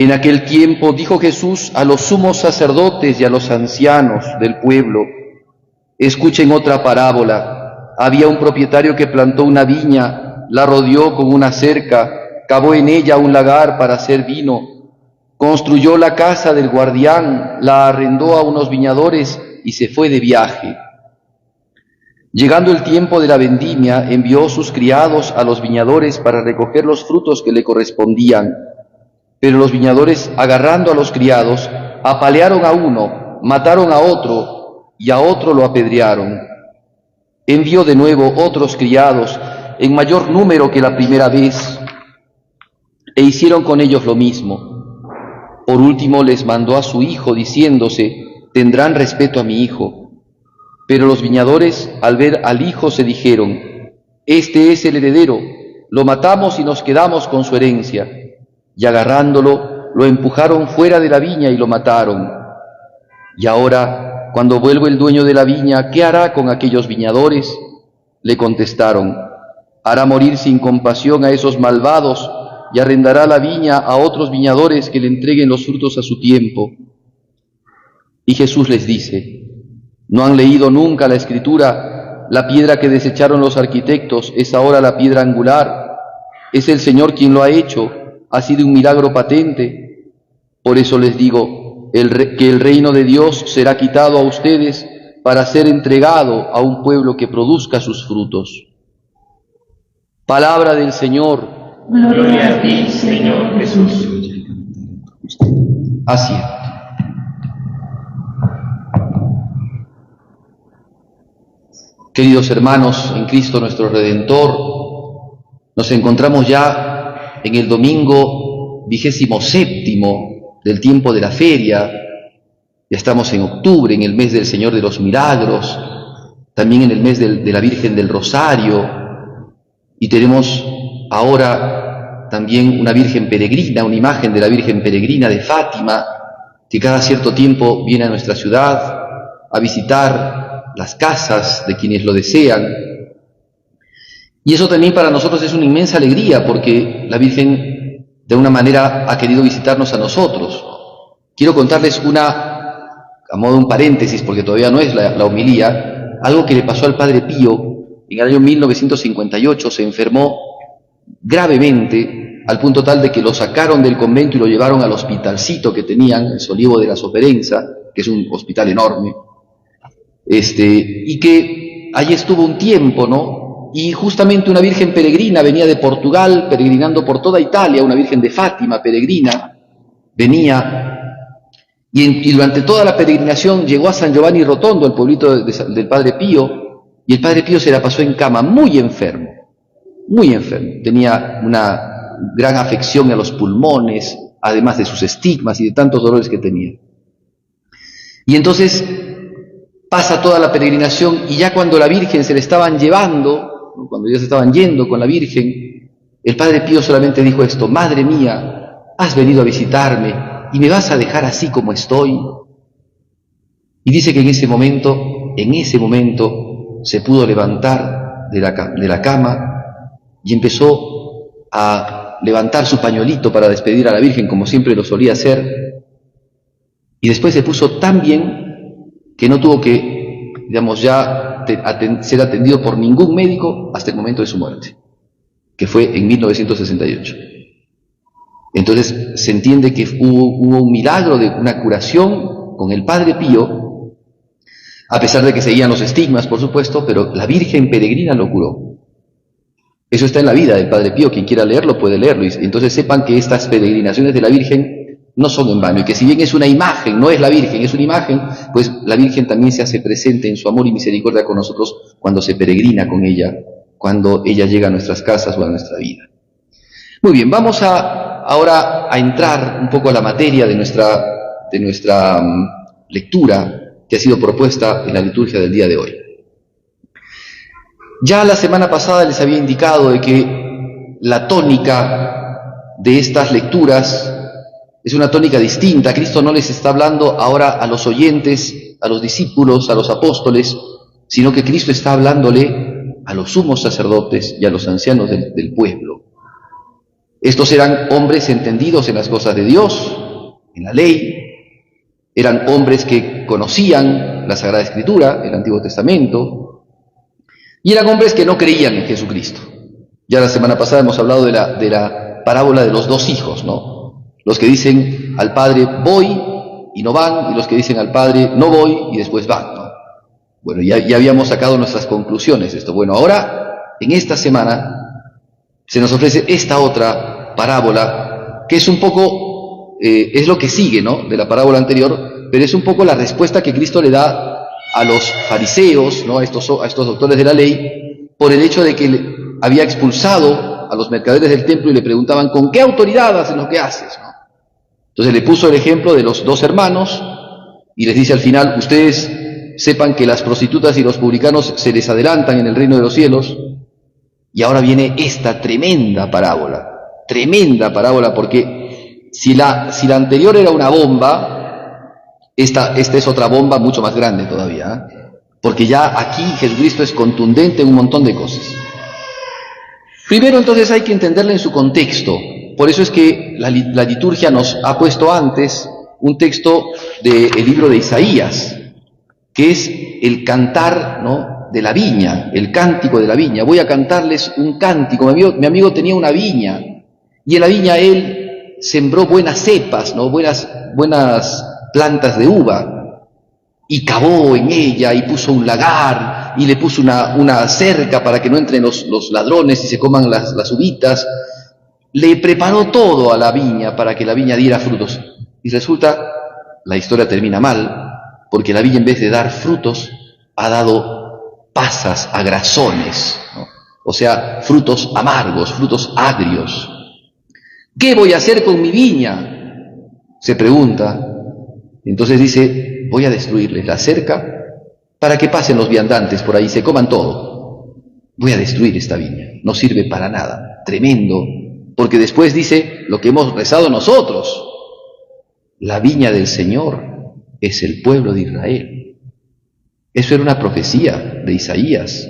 En aquel tiempo dijo Jesús a los sumos sacerdotes y a los ancianos del pueblo: escuchen otra parábola. Había un propietario que plantó una viña, la rodeó con una cerca, cavó en ella un lagar para hacer vino, construyó la casa del guardián, la arrendó a unos viñadores y se fue de viaje. Llegando el tiempo de la vendimia, envió sus criados a los viñadores para recoger los frutos que le correspondían. Pero los viñadores, agarrando a los criados, apalearon a uno, mataron a otro y a otro lo apedrearon. Envió de nuevo otros criados, en mayor número que la primera vez, e hicieron con ellos lo mismo. Por último les mandó a su hijo, diciéndose: tendrán respeto a mi hijo. Pero los viñadores, al ver al hijo, se dijeron: este es el heredero, lo matamos y nos quedamos con su herencia. Y agarrándolo, lo empujaron fuera de la viña y lo mataron. Y ahora, cuando vuelva el dueño de la viña, ¿qué hará con aquellos viñadores? Le contestaron: hará morir sin compasión a esos malvados y arrendará la viña a otros viñadores que le entreguen los frutos a su tiempo. Y Jesús les dice: ¿no han leído nunca la Escritura? La piedra que desecharon los arquitectos es ahora la piedra angular. Es el Señor quien lo ha hecho. Ha sido un milagro patente. Por eso les digo que el reino de Dios será quitado a ustedes para ser entregado a un pueblo que produzca sus frutos. Palabra del Señor. Gloria a ti, Señor Jesús. Así es. Queridos hermanos en Cristo nuestro Redentor, nos encontramos ya en el domingo 27º del tiempo de la feria. Ya estamos en octubre, en el mes del Señor de los Milagros, también en el mes de la Virgen del Rosario, y tenemos ahora también una Virgen peregrina, una imagen de la Virgen peregrina de Fátima, que cada cierto tiempo viene a nuestra ciudad a visitar las casas de quienes lo desean. Y eso también para nosotros es una inmensa alegría, porque la Virgen de una manera ha querido visitarnos a nosotros. Quiero contarles a modo de un paréntesis, porque todavía no es la homilía, algo que le pasó al Padre Pío. En el año 1958 se enfermó gravemente, al punto tal de que lo sacaron del convento y lo llevaron al hospitalcito que tenían, el Solivo de la Soperenza, que es un hospital enorme, y que allí estuvo un tiempo, ¿no? Y justamente una Virgen peregrina venía de Portugal, peregrinando por toda Italia, una Virgen de Fátima peregrina, venía, y durante toda la peregrinación llegó a San Giovanni Rotondo, el pueblito del Padre Pío, y el Padre Pío se la pasó en cama, muy enfermo, tenía una gran afección a los pulmones, además de sus estigmas y de tantos dolores que tenía. Y entonces pasa toda la peregrinación, y ya cuando la Virgen se le estaban llevando, cuando ya se estaban yendo con la Virgen, el Padre Pío solamente dijo esto: madre mía, has venido a visitarme y me vas a dejar así como estoy. Y dice que en ese momento se pudo levantar de la cama y empezó a levantar su pañuelito para despedir a la Virgen, como siempre lo solía hacer, y después se puso tan bien que no tuvo que, ya ser atendido por ningún médico hasta el momento de su muerte, que fue en 1968. Entonces se entiende que hubo un milagro de una curación con el Padre Pío, a pesar de que seguían los estigmas, por supuesto, pero la Virgen peregrina lo curó. Eso está en la vida del Padre Pío, quien quiera leerlo puede leerlo, y entonces sepan que estas peregrinaciones de la Virgen no son en vano, y que si bien es una imagen, no es la Virgen, es una imagen, pues la Virgen también se hace presente en su amor y misericordia con nosotros cuando se peregrina con ella, cuando ella llega a nuestras casas o a nuestra vida. Muy bien, vamos ahora a entrar un poco a la materia de nuestra lectura que ha sido propuesta en la liturgia del día de hoy. Ya la semana pasada les había indicado de que la tónica de estas lecturas es una tónica distinta. Cristo no les está hablando ahora a los oyentes, a los discípulos, a los apóstoles, sino que Cristo está hablándole a los sumos sacerdotes y a los ancianos del pueblo. Estos eran hombres entendidos en las cosas de Dios, en la ley. Eran hombres que conocían la Sagrada Escritura, el Antiguo Testamento, y eran hombres que no creían en Jesucristo. Ya la semana pasada hemos hablado de la parábola de los dos hijos, ¿no? Los que dicen al padre, voy, y no van, y los que dicen al padre, no voy, y después van, ¿no? Bueno, ya habíamos sacado nuestras conclusiones de esto. Bueno, ahora, en esta semana, se nos ofrece esta otra parábola, que es un poco, es lo que sigue, ¿no?, de la parábola anterior, pero es un poco la respuesta que Cristo le da a los fariseos, ¿no?, a estos doctores de la ley, por el hecho de que había expulsado a los mercaderes del templo y le preguntaban, ¿con qué autoridad haces lo que haces?, ¿no? Entonces le puso el ejemplo de los dos hermanos y les dice al final, ustedes sepan que las prostitutas y los publicanos se les adelantan en el reino de los cielos. Y ahora viene esta tremenda parábola, porque si la anterior era una bomba, esta es otra bomba mucho más grande todavía, ¿eh? Porque ya aquí Jesucristo es contundente en un montón de cosas. Primero, entonces, hay que entenderla en su contexto. Por eso es que la liturgia nos ha puesto antes un texto del libro de Isaías, que es el cantar, ¿no?, de la viña, el cántico de la viña. Voy a cantarles un cántico. Mi amigo tenía una viña, y en la viña él sembró buenas cepas, ¿no?, buenas plantas de uva, y cavó en ella, y puso un lagar, y le puso una cerca para que no entren los ladrones y se coman las uvitas. Le preparó todo a la viña para que la viña diera frutos. Y resulta, la historia termina mal, porque la viña, en vez de dar frutos, ha dado pasas, agrazones, ¿no? O sea, frutos amargos, frutos agrios. ¿Qué voy a hacer con mi viña?, se pregunta. Entonces dice, voy a destruirles la cerca para que pasen los viandantes por ahí, se coman todo. Voy a destruir esta viña, no sirve para nada. Tremendo, porque después dice lo que hemos rezado nosotros: la viña del Señor es el pueblo de Israel. Eso era una profecía de Isaías.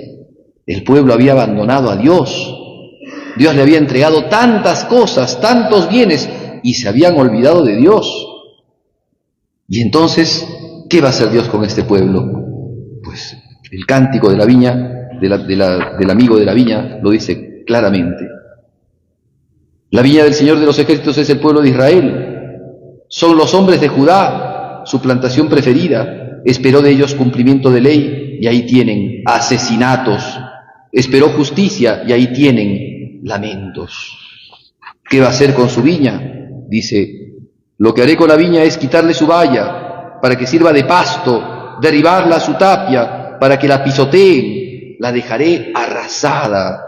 El pueblo había abandonado a Dios. Dios le había entregado tantas cosas, tantos bienes, y se habían olvidado de Dios. Y entonces, ¿qué va a hacer Dios con este pueblo? Pues el cántico de la viña, del amigo de la viña, lo dice claramente. La viña del Señor de los ejércitos es el pueblo de Israel. Son los hombres de Judá, su plantación preferida. Esperó de ellos cumplimiento de ley, y ahí tienen asesinatos. Esperó justicia, y ahí tienen lamentos. ¿Qué va a hacer con su viña? Dice, lo que haré con la viña es quitarle su valla, para que sirva de pasto, derribarla a su tapia, para que la pisoteen, la dejaré arrasada.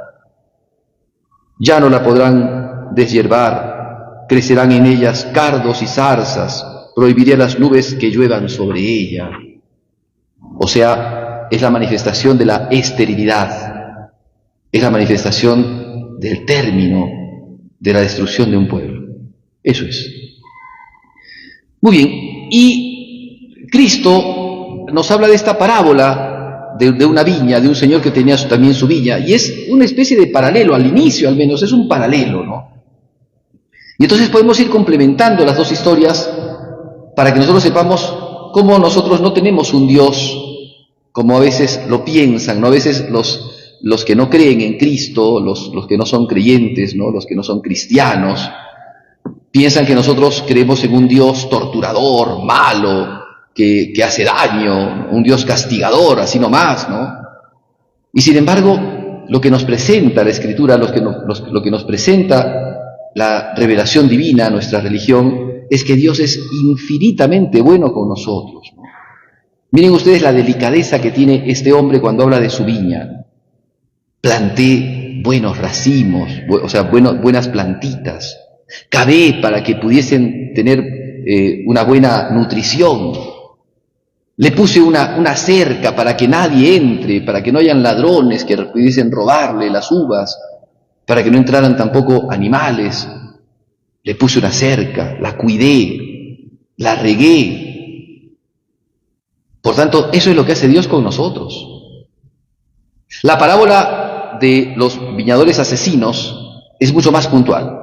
Ya no la podrán deshiervar, crecerán en ellas cardos y zarzas, prohibiré a las nubes que lluevan sobre ella. O sea, es la manifestación de la esterilidad, es la manifestación del término de la destrucción de un pueblo. Eso es. Muy bien, y Cristo nos habla de esta parábola de una viña, de un señor que tenía también su viña, y es una especie de paralelo, al inicio al menos, es un paralelo, ¿no? Y entonces podemos ir complementando las dos historias para que nosotros sepamos cómo nosotros no tenemos un Dios como a veces lo piensan, ¿no? A veces los que no creen en Cristo, los que no son creyentes, ¿no?, los que no son cristianos, piensan que nosotros creemos en un Dios torturador, malo, que hace daño, un Dios castigador, así nomás, ¿no? Y sin embargo, lo que nos presenta la Escritura, lo que nos presenta la revelación divina, nuestra religión, es que Dios es infinitamente bueno con nosotros, ¿no? Miren ustedes la delicadeza que tiene este hombre cuando habla de su viña. Planté buenos racimos, o sea, buenas plantitas. Cavé para que pudiesen tener una buena nutrición. Le puse una cerca para que nadie entre, para que no hayan ladrones que pudiesen robarle las uvas, para que no entraran tampoco animales. Le puse una cerca, la cuidé, la regué. Por tanto, eso es lo que hace Dios con nosotros. La parábola de los viñadores asesinos es mucho más puntual.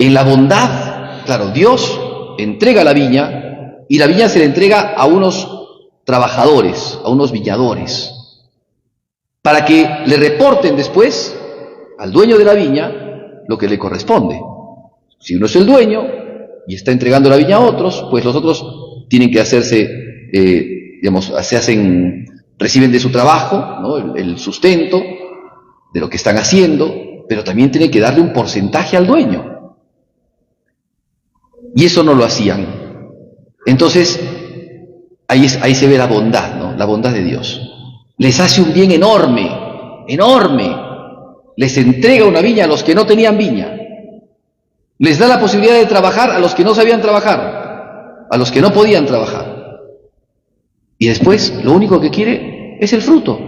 En la bondad, claro, Dios entrega la viña y la viña se le entrega a unos trabajadores, a unos viñadores, para que le reporten después al dueño de la viña lo que le corresponde. Si uno es el dueño y está entregando la viña a otros, pues los otros tienen que hacerse, reciben de su trabajo, ¿no?, el sustento de lo que están haciendo, pero también tienen que darle un porcentaje al dueño. Y eso no lo hacían. Entonces, ahí se ve la bondad, ¿no?, la bondad de Dios. Les hace un bien enorme, enorme. Les entrega una viña a los que no tenían viña. Les da la posibilidad de trabajar a los que no sabían trabajar, a los que no podían trabajar. Y después, lo único que quiere es el fruto.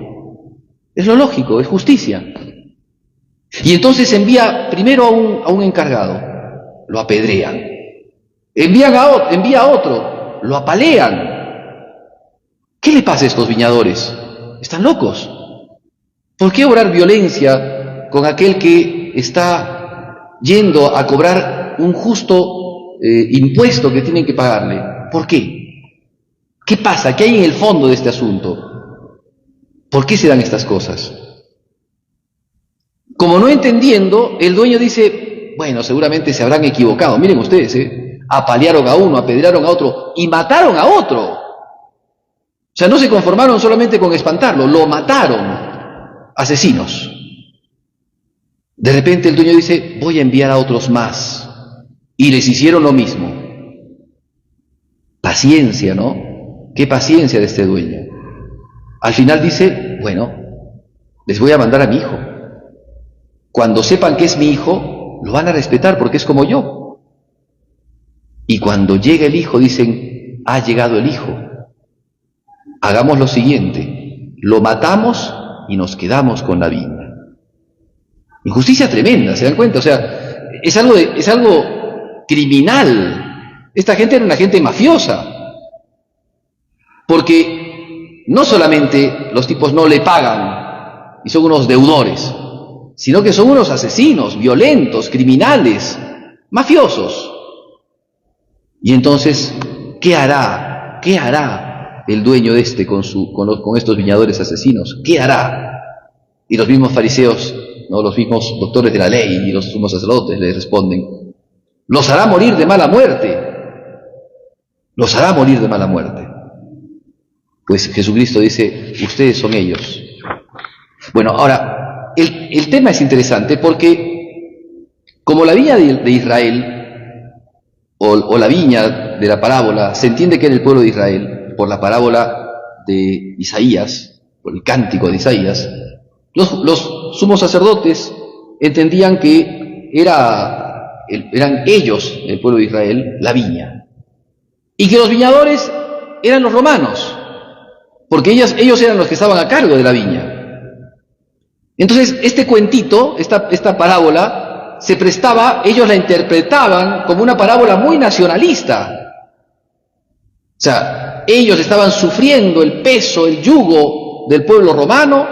Es lo lógico, es justicia. Y entonces envía primero a un encargado, lo apedrean. Envía a otro, lo apalean. ¿Qué le pasa a estos viñadores? Están locos. ¿Por qué obrar violencia con aquel que está yendo a cobrar un justo impuesto que tienen que pagarle? ¿Por qué? ¿Qué pasa? ¿Qué hay en el fondo de este asunto? ¿Por qué se dan estas cosas? Como no entendiendo, el dueño dice, bueno, seguramente se habrán equivocado. Miren ustedes, apalearon a uno, apedrearon a otro y mataron a otro. O sea, no se conformaron solamente con espantarlo, lo mataron. Asesinos. De repente el dueño dice, voy a enviar a otros más. Y les hicieron lo mismo. Paciencia, ¿no? Qué paciencia de este dueño. Al final dice, bueno, les voy a mandar a mi hijo. Cuando sepan que es mi hijo, lo van a respetar porque es como yo. Y cuando llega el hijo, dicen, ha llegado el hijo. Hagamos lo siguiente, lo matamos y nos quedamos con la viña. Injusticia tremenda, ¿se dan cuenta? O sea, es algo criminal. Esta gente era una gente mafiosa. Porque no solamente los tipos no le pagan y son unos deudores, sino que son unos asesinos, violentos, criminales, mafiosos. Y entonces, ¿qué hará? ¿Qué hará el dueño de con estos viñadores asesinos? ¿Qué hará? Y los mismos fariseos, ¿no?, los mismos doctores de la ley y los sumos sacerdotes les responden, los hará morir de mala muerte. Los hará morir de mala muerte. Pues Jesucristo dice, ustedes son ellos. Bueno, ahora, el tema es interesante porque como la viña de Israel, o la viña de la parábola, se entiende que era el pueblo de Israel, por la parábola de Isaías, por el cántico de Isaías, los sumos sacerdotes entendían que eran ellos, el pueblo de Israel, la viña, y que los viñadores eran los romanos, porque ellos eran los que estaban a cargo de la viña. Entonces, este cuentito, esta parábola, se prestaba, ellos la interpretaban como una parábola muy nacionalista. O sea, ellos estaban sufriendo el peso, el yugo del pueblo romano.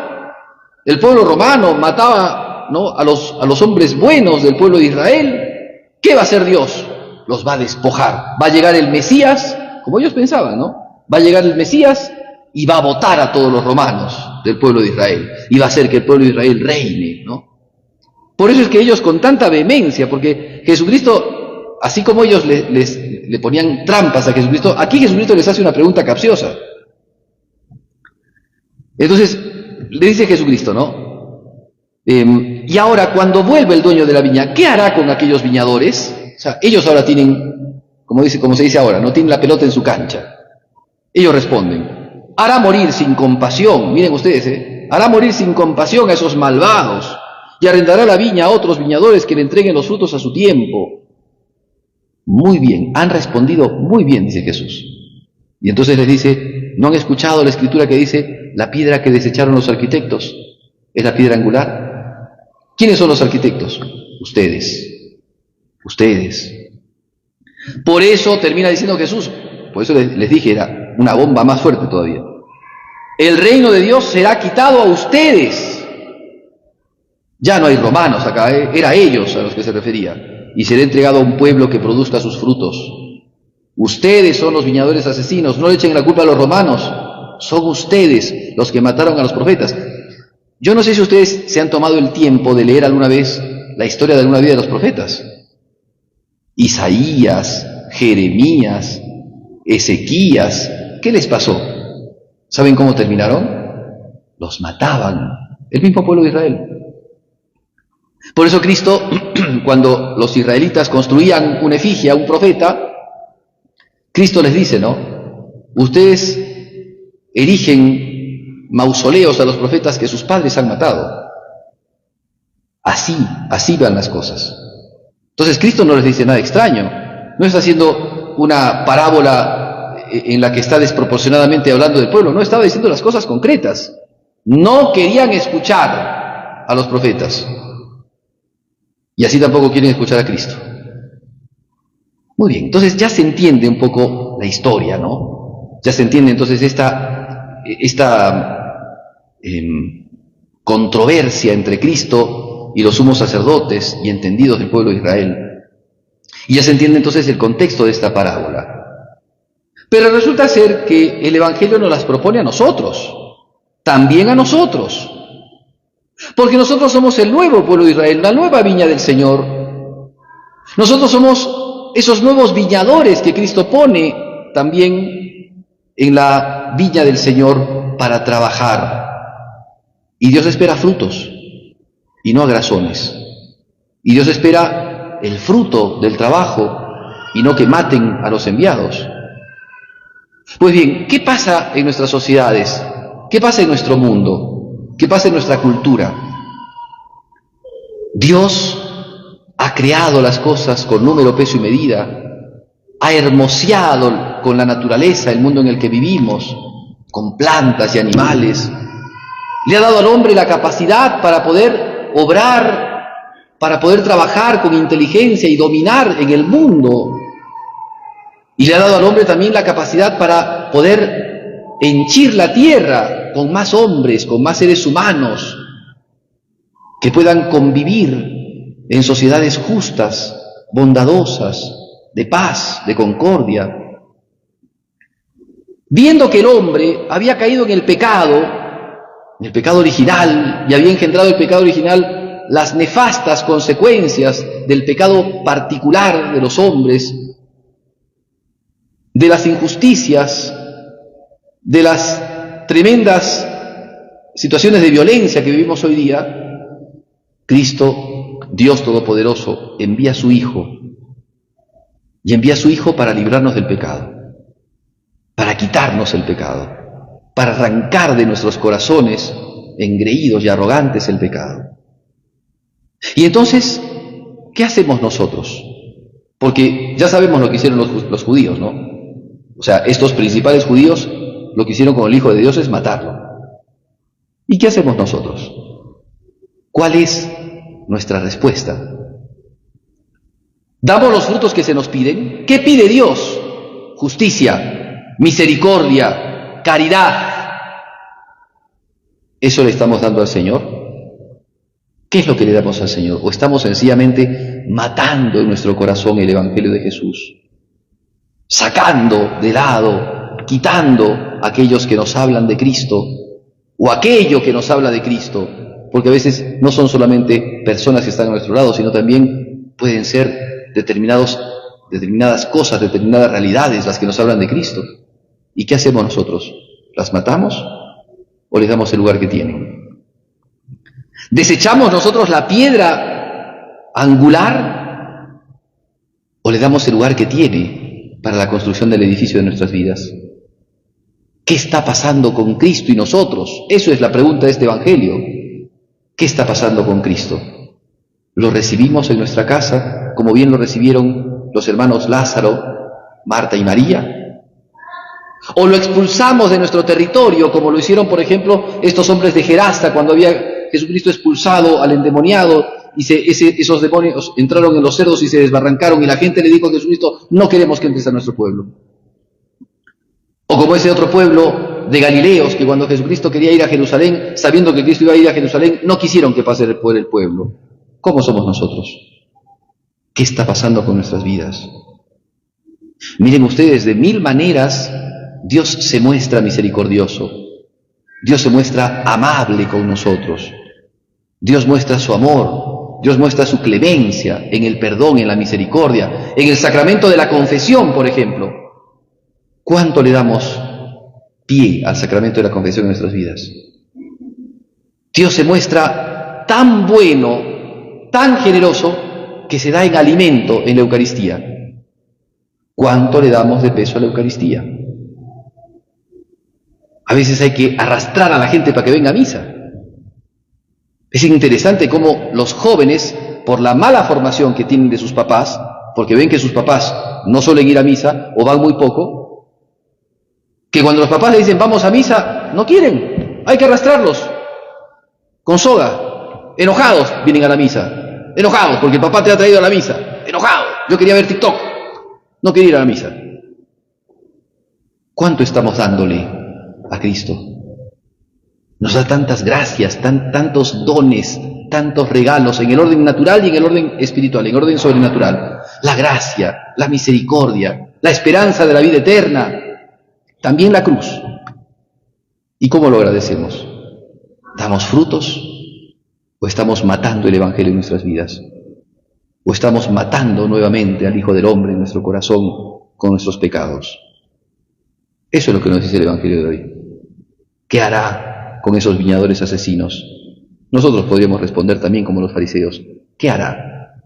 El pueblo romano mataba, ¿no?, a los hombres buenos del pueblo de Israel. ¿Qué va a hacer Dios? Los va a despojar. Va a llegar el Mesías, como ellos pensaban, ¿no? Va a llegar el Mesías y va a votar a todos los romanos del pueblo de Israel. Y va a hacer que el pueblo de Israel reine, ¿no? Por eso es que ellos con tanta vehemencia, porque Jesucristo, así como ellos le ponían trampas a Jesucristo, aquí Jesucristo les hace una pregunta capciosa. Entonces, le dice Jesucristo, ¿no? Y ahora, cuando vuelve el dueño de la viña, ¿qué hará con aquellos viñadores? O sea, ellos ahora tienen, como se dice ahora, no tienen la pelota en su cancha. Ellos responden, hará morir sin compasión, miren ustedes, hará morir sin compasión a esos malvados, y arrendará la viña a otros viñadores que le entreguen los frutos a su tiempo. Muy bien, han respondido muy bien, dice Jesús. Y entonces les dice, ¿no han escuchado la escritura que dice, la piedra que desecharon los arquitectos es la piedra angular? ¿Quiénes son los arquitectos? Ustedes. Por eso termina diciendo Jesús, por eso les dije, era una bomba más fuerte todavía. El reino de Dios será quitado a ustedes. Ya no hay romanos acá, era a ellos a los que se refería. y será entregado a un pueblo que produzca sus frutos. Ustedes son los viñadores asesinos, no le echen la culpa a los romanos, son ustedes los que mataron a los profetas. Yo no sé si ustedes se han tomado el tiempo de leer alguna vez la historia de alguna vida de los profetas. Isaías, Jeremías, Ezequías, ¿qué les pasó? ¿Saben cómo terminaron? Los mataban, el mismo pueblo de Israel. Por eso Cristo, cuando los israelitas construían una efigie a un profeta, Cristo les dice, ¿no? Ustedes erigen mausoleos a los profetas que sus padres han matado. Así van las cosas. Entonces Cristo no les dice nada extraño, no está haciendo una parábola en la que está desproporcionadamente hablando del pueblo, no, estaba diciendo las cosas concretas. No querían escuchar a los profetas y así tampoco quieren escuchar a Cristo. Muy bien, entonces ya se entiende un poco la historia, ¿no? Ya se entiende entonces esta controversia entre Cristo y los sumos sacerdotes y entendidos del pueblo de Israel. Y ya se entiende entonces el contexto de esta parábola. Pero resulta ser que el Evangelio nos las propone a nosotros, también a nosotros. Porque nosotros somos el nuevo pueblo de Israel, la nueva viña del Señor. Nosotros somos esos nuevos viñadores que Cristo pone también en la viña del Señor para trabajar. Y Dios espera frutos y no agrazones. Y Dios espera el fruto del trabajo y no que maten a los enviados. Pues bien, ¿qué pasa en nuestras sociedades? ¿Qué pasa en nuestro mundo? ¿Qué pasa en nuestra cultura? Dios ha creado las cosas con número, peso y medida, ha hermoseado con la naturaleza el mundo en el que vivimos, con plantas y animales, le ha dado al hombre la capacidad para poder obrar, para poder trabajar con inteligencia y dominar en el mundo, y le ha dado al hombre también la capacidad para poder henchir la tierra con más hombres, con más seres humanos, que puedan convivir en sociedades justas, bondadosas, de paz, de concordia. Viendo que el hombre había caído en el pecado original, y había engendrado el pecado original las nefastas consecuencias del pecado particular de los hombres, de las injusticias, de las tremendas situaciones de violencia que vivimos hoy día, Cristo, Dios Todopoderoso, envía a su Hijo, y envía a su Hijo para librarnos del pecado, para quitarnos el pecado, para arrancar de nuestros corazones engreídos y arrogantes el pecado. Y entonces, ¿qué hacemos nosotros? Porque ya sabemos lo que hicieron los judíos, ¿no? O sea, estos principales judíos lo que hicieron con el Hijo de Dios es matarlo. ¿Y qué hacemos nosotros? ¿Cuál es nuestra respuesta? ¿Damos los frutos que se nos piden? ¿Qué pide Dios? Justicia, misericordia, caridad. ¿Eso le estamos dando al Señor? ¿Qué es lo que le damos al Señor? ¿O estamos sencillamente matando en nuestro corazón el Evangelio de Jesús? Sacando de lado, quitando a aquellos que nos hablan de Cristo, o aquello que nos habla de Cristo, porque a veces no son solamente personas que están a nuestro lado, sino también pueden ser determinadas cosas, determinadas realidades las que nos hablan de Cristo. ¿Y qué hacemos nosotros? ¿Las matamos o les damos el lugar que tienen? ¿Desechamos nosotros la piedra angular o le damos el lugar que tiene para la construcción del edificio de nuestras vidas? ¿Qué está pasando con Cristo y nosotros? Eso es la pregunta de este Evangelio. ¿Qué está pasando con Cristo? ¿Lo recibimos en nuestra casa, como bien lo recibieron los hermanos Lázaro, Marta y María? ¿O lo expulsamos de nuestro territorio, como lo hicieron, por ejemplo, estos hombres de Gerasa, cuando había Jesucristo expulsado al endemoniado, y esos demonios entraron en los cerdos y se desbarrancaron, y la gente le dijo a Jesucristo: no queremos que entres a nuestro pueblo? O como ese otro pueblo de Galileos, que cuando Jesucristo quería ir a Jerusalén, sabiendo que Cristo iba a ir a Jerusalén, no quisieron que pase por el pueblo. ¿Cómo somos nosotros? ¿Qué está pasando con nuestras vidas? Miren ustedes, de mil maneras Dios se muestra misericordioso. Dios se muestra amable con nosotros. Dios muestra su amor. Dios muestra su clemencia en el perdón, en la misericordia, en el sacramento de la confesión, por ejemplo. ¿Cuánto le damos pie al sacramento de la confesión en nuestras vidas? Dios se muestra tan bueno, tan generoso, que se da en alimento en la Eucaristía. ¿Cuánto le damos de peso a la Eucaristía? A veces hay que arrastrar a la gente para que venga a misa. Es interesante cómo los jóvenes, por la mala formación que tienen de sus papás, porque ven que sus papás no suelen ir a misa o van muy poco, que cuando los papás le dicen vamos a misa, no quieren, hay que arrastrarlos con soga, enojados vienen a la misa, enojados porque el papá te ha traído a la misa, enojados, yo quería ver TikTok, no quería ir a la misa. ¿Cuánto estamos dándole a Cristo? Nos da tantas gracias, tantos dones, tantos regalos en el orden natural y en el orden espiritual, en el orden sobrenatural. La gracia, la misericordia, la esperanza de la vida eterna, también la cruz. ¿Y cómo lo agradecemos? ¿Damos frutos o estamos matando el Evangelio en nuestras vidas? ¿O estamos matando nuevamente al Hijo del Hombre en nuestro corazón con nuestros pecados? Eso es lo que nos dice el Evangelio de hoy. ¿Qué hará con esos viñadores asesinos? Nosotros podríamos responder también como los fariseos. ¿Qué hará?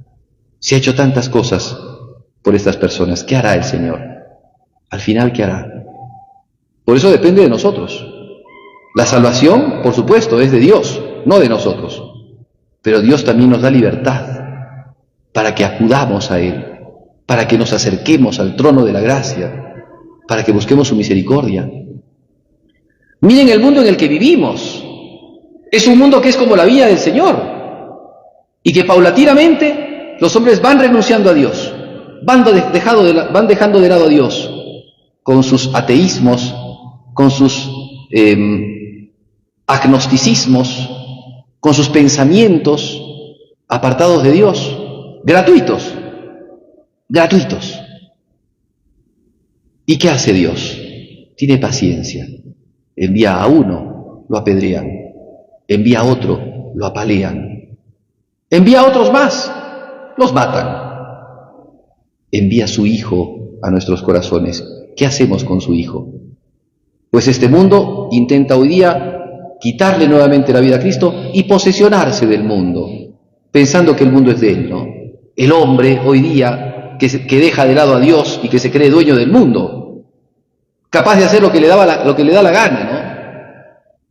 Si ha hecho tantas cosas por estas personas, ¿qué hará el Señor? Al final, ¿qué hará? Por eso depende de nosotros. La salvación, por supuesto, es de Dios, no de nosotros. Pero Dios también nos da libertad para que acudamos a Él, para que nos acerquemos al trono de la gracia, para que busquemos su misericordia. Miren el mundo en el que vivimos. Es un mundo que es como la viña del Señor y que paulatinamente los hombres van renunciando a Dios, van dejando de lado a Dios con sus ateísmos, con sus agnosticismos, con sus pensamientos apartados de Dios, gratuitos. ¿Y qué hace Dios? Tiene paciencia. Envía a uno, lo apedrean. Envía a otro, lo apalean. Envía a otros más, los matan. Envía a su Hijo a nuestros corazones. ¿Qué hacemos con su Hijo? Pues este mundo intenta hoy día quitarle nuevamente la vida a Cristo y posesionarse del mundo, pensando que el mundo es de él, ¿no? El hombre hoy día que deja de lado a Dios y que se cree dueño del mundo, capaz de hacer lo que le da la gana, ¿no?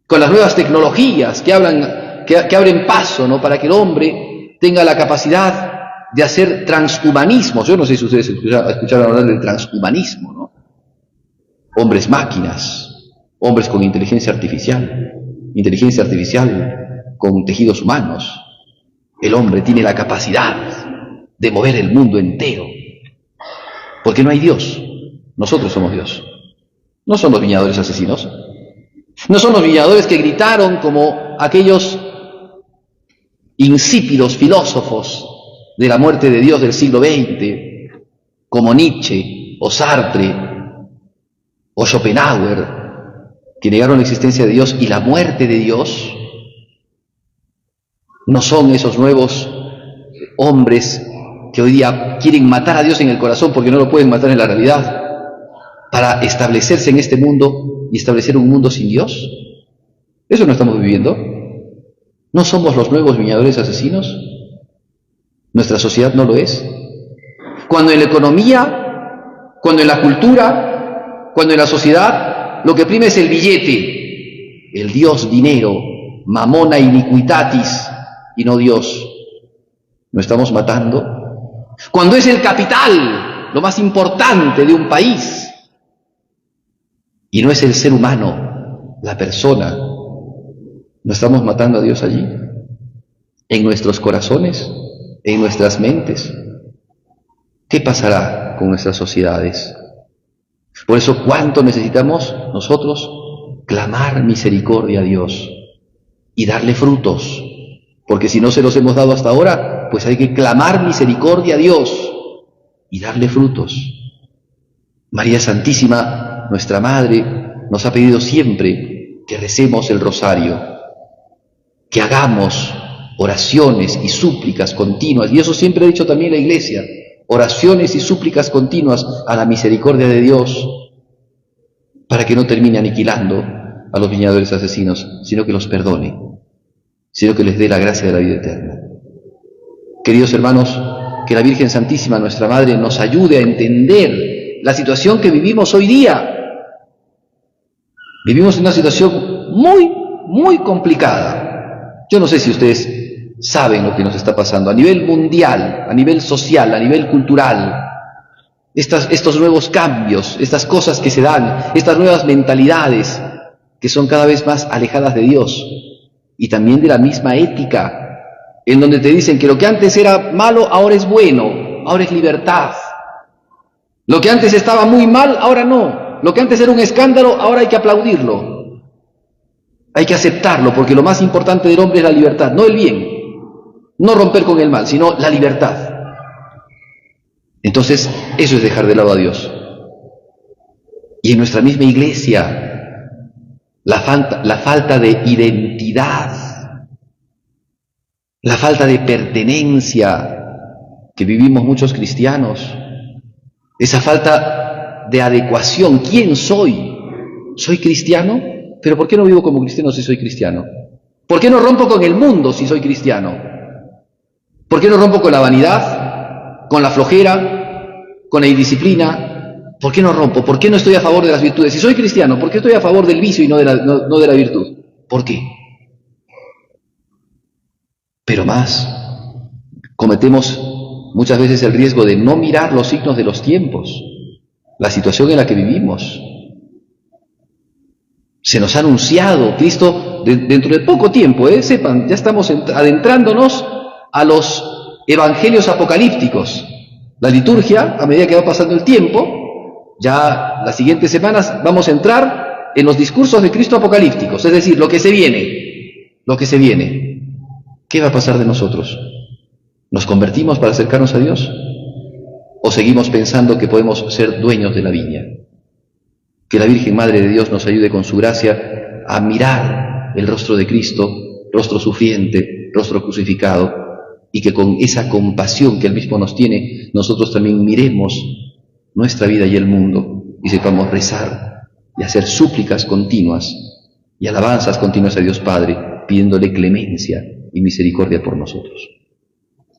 Con las nuevas tecnologías que abren paso, ¿no? Para que el hombre tenga la capacidad de hacer transhumanismos. Yo no sé si ustedes escucharon hablar del transhumanismo, ¿no? Hombres máquinas, hombres con inteligencia artificial con tejidos humanos. El hombre tiene la capacidad de mover el mundo entero, porque no hay Dios, nosotros somos Dios. No son los viñadores asesinos, no son los viñadores que gritaron como aquellos insípidos filósofos de la muerte de Dios del siglo XX, como Nietzsche o Sartre o Schopenhauer, que negaron la existencia de Dios y la muerte de Dios. No son esos nuevos hombres que hoy día quieren matar a Dios en el corazón porque no lo pueden matar en la realidad, para establecerse en este mundo y establecer un mundo sin Dios. ¿Eso no estamos viviendo? ¿No somos los nuevos viñadores asesinos? ¿Nuestra sociedad no lo es? Cuando en la economía, cuando en la cultura, cuando en la sociedad lo que prima es el billete, el Dios dinero, mamona iniquitatis, y no Dios, ¿no estamos matando? Cuando es el capital lo más importante de un país, y no es el ser humano, la persona, ¿no estamos matando a Dios allí? ¿En nuestros corazones? ¿En nuestras mentes? ¿Qué pasará con nuestras sociedades? Por eso, ¿cuánto necesitamos nosotros clamar misericordia a Dios y darle frutos? Porque si no se los hemos dado hasta ahora, pues hay que clamar misericordia a Dios y darle frutos. María Santísima, nuestra Madre, nos ha pedido siempre que recemos el rosario, que hagamos oraciones y súplicas continuas, y eso siempre ha dicho también la Iglesia, oraciones y súplicas continuas a la misericordia de Dios, para que no termine aniquilando a los viñadores asesinos, sino que los perdone, sino que les dé la gracia de la vida eterna. Queridos hermanos, que la Virgen Santísima, nuestra Madre, nos ayude a entender la situación que vivimos hoy día. Vivimos en una situación muy complicada. Yo no sé si ustedes saben lo que nos está pasando a nivel mundial, a nivel social, a nivel cultural. Estos nuevos cambios, estas cosas que se dan, estas nuevas mentalidades que son cada vez más alejadas de Dios y también de la misma ética, en donde te dicen que lo que antes era malo ahora es bueno, ahora es libertad. Lo que antes estaba muy mal, ahora no. Lo que antes era un escándalo, ahora hay que aplaudirlo. Hay que aceptarlo, porque lo más importante del hombre es la libertad, no el bien. No romper con el mal, sino la libertad. Entonces, eso es dejar de lado a Dios. Y en nuestra misma Iglesia, la falta de identidad, la falta de pertenencia que vivimos muchos cristianos, esa falta de adecuación. ¿Quién soy? ¿Soy cristiano? ¿Pero por qué no vivo como cristiano si soy cristiano? ¿Por qué no rompo con el mundo si soy cristiano? ¿Por qué no rompo con la vanidad, con la flojera, con la indisciplina? ¿Por qué no rompo? ¿Por qué no estoy a favor de las virtudes? Si soy cristiano, ¿por qué estoy a favor del vicio y no de la virtud? ¿Por qué? Pero más, cometemos muchas veces el riesgo de no mirar los signos de los tiempos, la situación en la que vivimos. Se nos ha anunciado Cristo dentro de poco tiempo, sepan, ya estamos adentrándonos a los evangelios apocalípticos. La liturgia, a medida que va pasando el tiempo, ya las siguientes semanas vamos a entrar en los discursos de Cristo apocalípticos, es decir, lo que se viene. ¿Qué va a pasar de nosotros? ¿Nos convertimos para acercarnos a Dios? ¿O seguimos pensando que podemos ser dueños de la viña? Que la Virgen Madre de Dios nos ayude con su gracia a mirar el rostro de Cristo, rostro sufriente, rostro crucificado, y que con esa compasión que Él mismo nos tiene, nosotros también miremos nuestra vida y el mundo, y sepamos rezar y hacer súplicas continuas y alabanzas continuas a Dios Padre, pidiéndole clemencia y misericordia por nosotros.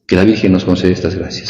Que la Virgen nos conceda estas gracias.